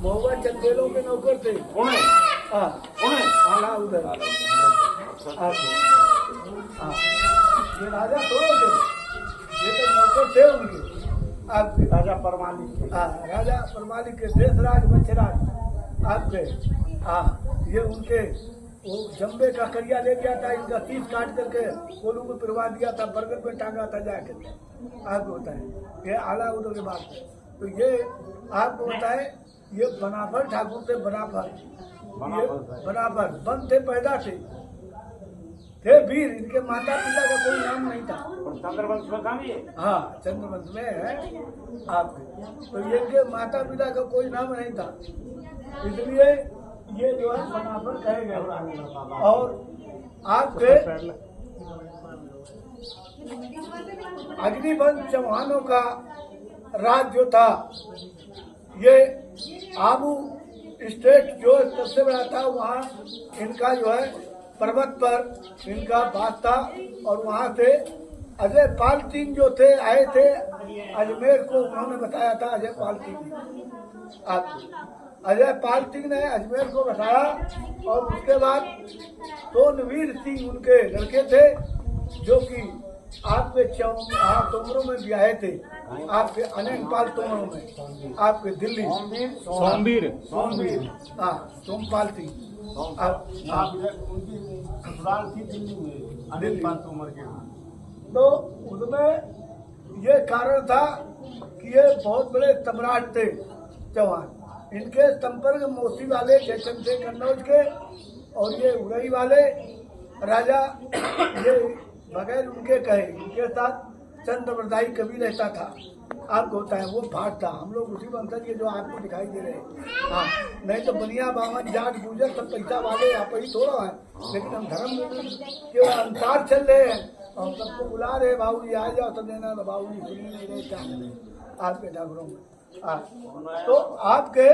महुआ चंदेलों के नौकर थे। कौन है? आला उधर। ये राजा थोड़े थे, ये तो नौकर थे उनके। आपके राजा परमाली थे। राजा परमाली के देशराज वंशराज आपके। ये उनके वो जम्बे का करिया ले गया था, इनका 30 काट करके कोलू को पिरवा दिया था, बरगद में टांगा था जाके। आपको होता है ये आला उधर के बात है। तो ये आपको होता है ये बनाफर ठाकुर थे। बनाफर बन थे, पैदा थे वीर। इनके माता पिता का कोई नाम नहीं था। चंद्रवंश में कहा है? हाँ, चंद्रवंश में है आपके। तो इनके माता पिता का कोई नाम नहीं था, इसलिए ये जो है बनाफर कहे गए। और आपके अग्निवंश चौहानों का राज जो था, ये आबू स्टेट जो सबसे बड़ा था, वहाँ इनका जो है पर्वत पर इनका बात था। और वहाँ से अजय पाल सिंह जो थे आए थे अजमेर को, उन्होंने बताया था अजय पाल सिंह। अजय पाल सिंह ने अजमेर को बताया। और उसके बाद सोनवीर सिंह उनके लड़के थे, जो कि आपके तोमरों में भी आए थे। आपके अनेक पाल तोमरों में, आपके दिल्ली सोमवीर सोमपाल सिंह। उनकी ससुराल थी दिल्ली में, अनेक पाल तोमर के। तो उसमें ये कारण था कि ये बहुत बड़े सम्राट थे चौहान। इनके संपर्क मोसी वाले जयचंद थे कन्नौज के, और ये उड़ई वाले राजा ये बगैर उनके कहे इनके साथ चंद्रवरदाई कवि रहता था। आपको होता है वो भाट था। हम लोग उसी वंशज के जो आपको दिखाई दे रहे हैं। हाँ, नहीं तो बनिया बावन जाट गुजर सब पैसा वाले आप ही थोड़ा है, लेकिन हम धर्म के अनुसार चल रहे हैं। और सबको बुला रहे बाबू जी आ जाओ, सब देना तो बाबू जी सुनी नहीं रहे क्या आपके ठाकुरों में। तो आपके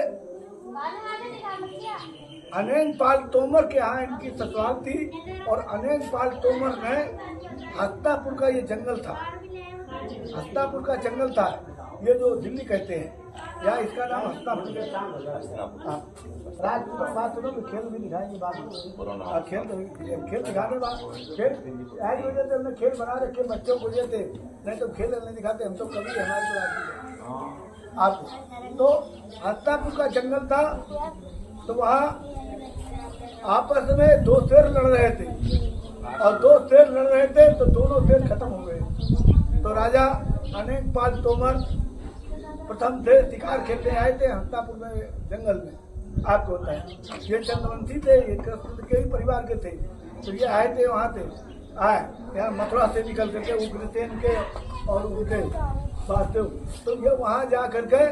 अनेक पाल तोमर के यहाँ इनकी ससुराल थी। और अनेक पाल तोमर में हस्तापुर का ये जंगल था, हस्तापुर का जंगल था, ये जो दिल्ली कहते हैं, या इसका नाम हस्तापुर। राजपूत की बात सुनो, खेल भी दिखाएंगे बाद में। खेल दिखाने बाद खेल आज वजह से हमने खेल बना रखे बच्चों को देते, नहीं तो खेल नहीं दिखाते। हम तो कभी हमारे को राजपूत आप। तो हस्तापुर का जंगल था, तो वहाँ आपस में दो शेर लड़ रहे थे। और दो शेर लड़ रहे थे तो दोनों शेर खत्म हो गए। तो राजा अनेक पाल तोमर प्रथम थे, शिकार खेलने आए थे हस्तापुर में जंगल में। आपको होता है ये चंद्रवंशी थे, ये कृष्ण के ही परिवार के थे। तो ये आए थे वहाँ से आए यहाँ मथुरा से निकल करके उग्रसेन के और उनके वास्तव। तो ये वहाँ जा करके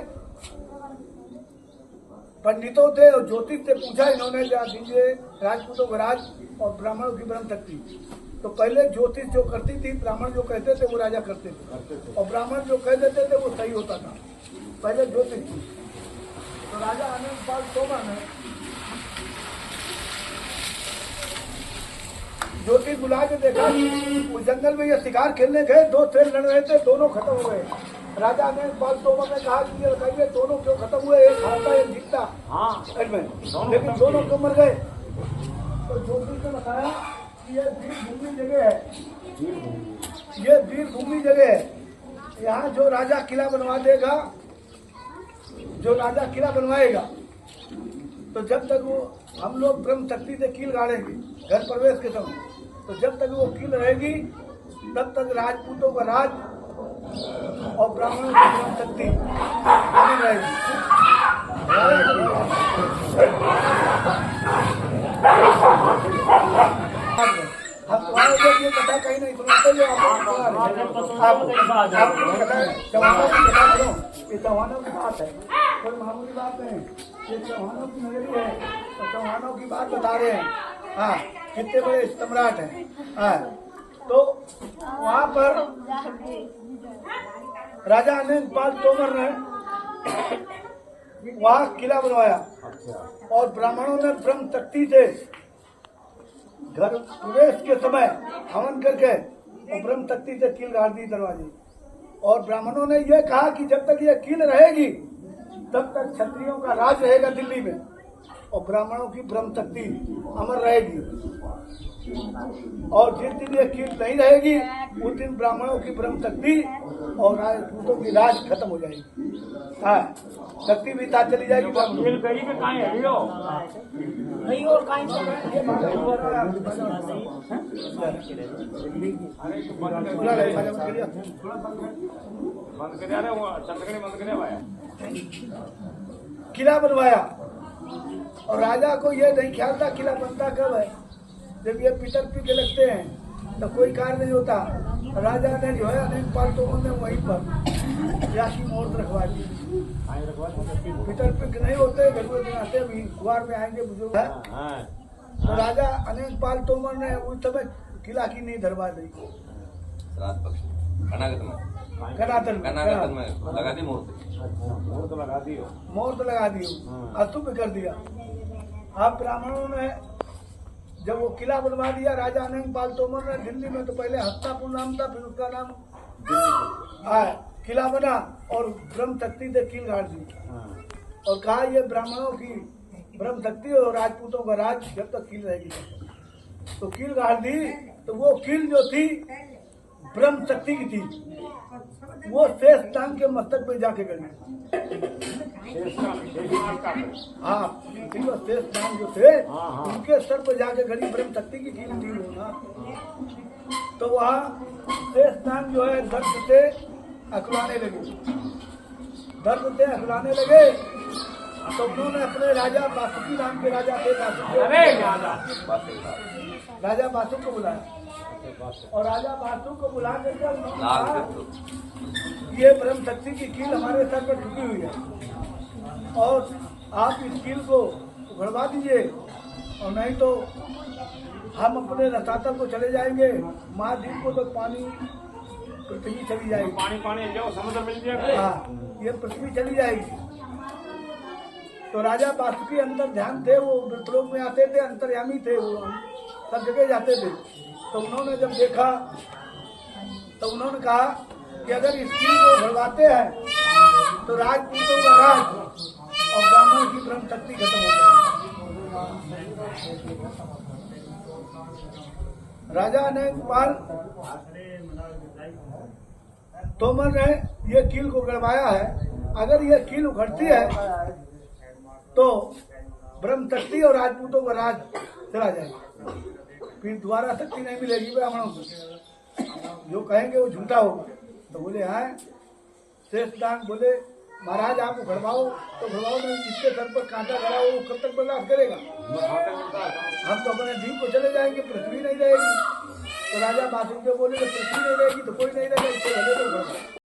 पंडितों थे और ज्योतिष से पूछा इन्होंने, जा दीजिए राजपूतों को राज और ब्राह्मणों की ब्रह्म शक्ति। तो पहले ज्योतिष जो करती थी, ब्राह्मण जो कहते थे वो राजा करते थे, और ब्राह्मण जो कह देते थे वो सही होता था। पहले ज्योतिष थी। तो राजा अनेक पाल तोमर ने ज्योतिष बुला के देखा उस जंगल में ये शिकार खेलने गए, दो शेर लड़ रहे थे, दोनों खत्म हो गए। राजा ने पाल तोमर ने कहा कि ये बताइए दोनों क्यों खत्म हुए, एक हारता एक जीतता। लेकिन दोनों क्यों मर गए। तो ज्योतिष ने बताया कि ये वीर भूमि जगह है, ये वीर भूमि जगह है। यहाँ जो राजा किला बनवा देगा, जो राजा किला बनवाएगा, तो जब तक वो हम लोग ब्रह्म शक्ति से कील गाड़ेंगे घर प्रवेश के समय, तो जब तक वो कील रहेगी तब तक राजपूतों का राज और ब्राह्मणों की ब्रह्म शक्ति बनी रहेगी। हम तुम्हारे लोग ये कथा कहीं नहीं सुनाते, जो आपको कथा चौहानों की कथा करो, ये चौहानों की बात है, कोई मामूली बात नहीं। ये चौहानों की नगरी है और चौहानों की बात बता रहे हैं। हाँ, कितने बड़े सम्राट हैं। हाँ, तो वहाँ पर राजा अनेक पाल तोमर ने वहाँ किला बनवाया और ब्राह्मणों ने ब्रह्म शक्ति से घर प्रवेश के समय हवन करके और ब्रह्म शक्ति से कील गाड़ दी दरवाजे। और ब्राह्मणों ने यह कहा कि जब तक ये कील रहेगी तब तक क्षत्रियों का राज रहेगा दिल्ली में और ब्राह्मणों की ब्रह्म शक्ति अमर रहेगी। और जिस दिन ये कील नहीं रहेगी उस दिन ब्राह्मणों की ब्रह्म शक्ति और राजपूतों की राज खत्म हो जाएगी। हाँ, शक्ति भी ताज चली जाएगी। खेल गई में कहाँ है लियो नहीं और कहीं बंद कर रहे वो चंद्रगढ़ बंद करे भाई किला बनवाया और राजा को ये नहीं ख्याल था किला बनता कब है। जब ये पितर पीके लगते हैं तो कोई कार्य नहीं होता। राजा ने जो है अनेक पालतों ने वहीं पर व्यासी मुहूर्त रखवा दी। पितर पिक नहीं होते, घर में आते भी द्वार में आएंगे बुजुर्ग है। तो राजा अनेक पाल तोमर ने उस समय किला की नहीं धरवा दी। कनातन में लगा दी मुहूर्त लगा दी मुहूर्त लगा दियो, अस्तुप कर दिया। अब ब्राह्मणों ने जब वो किला बनवा दिया, राजा अनेक पाल तोमर ने दिल्ली में तो पहले हस्तापुर नाम था, फिर उसका नाम किला बना और ब्रह्म शक्ति से कील गाड़ दी और कहा ये ब्राह्मणों की ब्रह्म शक्ति और राजपूतों का राज जब तक कील रहेगी। तो कील गाड़ दी तो वो कील जो थी ब्रह्म शक्ति की थी, वो शेष नाग के मस्तक पे जाके गड़ी। हाँ, तीनों शेष नाग जो थे उनके सर पर जाके गड़ी। ब्रह्म शक्ति की कील थी वो ना। तो वहाँ शेष नाग जो है दर्द से अकुलाने लगे। तो उन्होंने अपने राजा बासुकी नाम के राजा थे, राजा बासु को बुलाया और राजा बासु को बुला करके उन्होंने कहा ये ब्रह्म शक्ति की कील हमारे सर पर ठुकी हुई है और आप इस कील को उखड़वा दीजिए और नहीं तो हम अपने रसातल को चले जाएंगे। महाद्वीप को तो पानी पृथ्वी चली जाएगी, पानी जाओ समुद्र मिल जाएगा। हाँ, ये पृथ्वी चली जाएगी। तो राजा बासुकी अंतर ध्यान थे, वो विप्लव में आते थे, अंतर्यामी थे, वो सब जगह जाते थे। तो उन्होंने जब देखा तो उन्होंने कहा कि अगर इस कील को उखड़वाते हैं तो राजपूतों का राज और ब्राह्मण की ब्रह्म शक्ति खत्म हो जाएगी। राजा ने पाल तोमर ने ये कील को गड़वाया है। अगर ये कील उखड़ती है तो ब्रह्म शक्ति और राजपूतों का राज चला जाएगा, फिर दोबारा शक्ति नहीं मिलेगी ब्राह्मणों को। जो कहेंगे वो झूठा होगा। तो बोले हाँ, शेषनाग बोले महाराज आप उखड़वाओ तो उखड़वाओ, नहीं जिसके सर पर कांटा गड़ा हो वो कब तक बर्दाश्त करेगा। हम तो अपने द्वीप को चले जाएंगे, पृथ्वी नहीं रहेगी। तो राजा बासुकी बोले तो पृथ्वी नहीं रहेगी तो कोई नहीं रहेगा, इससे भले तो उखड़वाओ।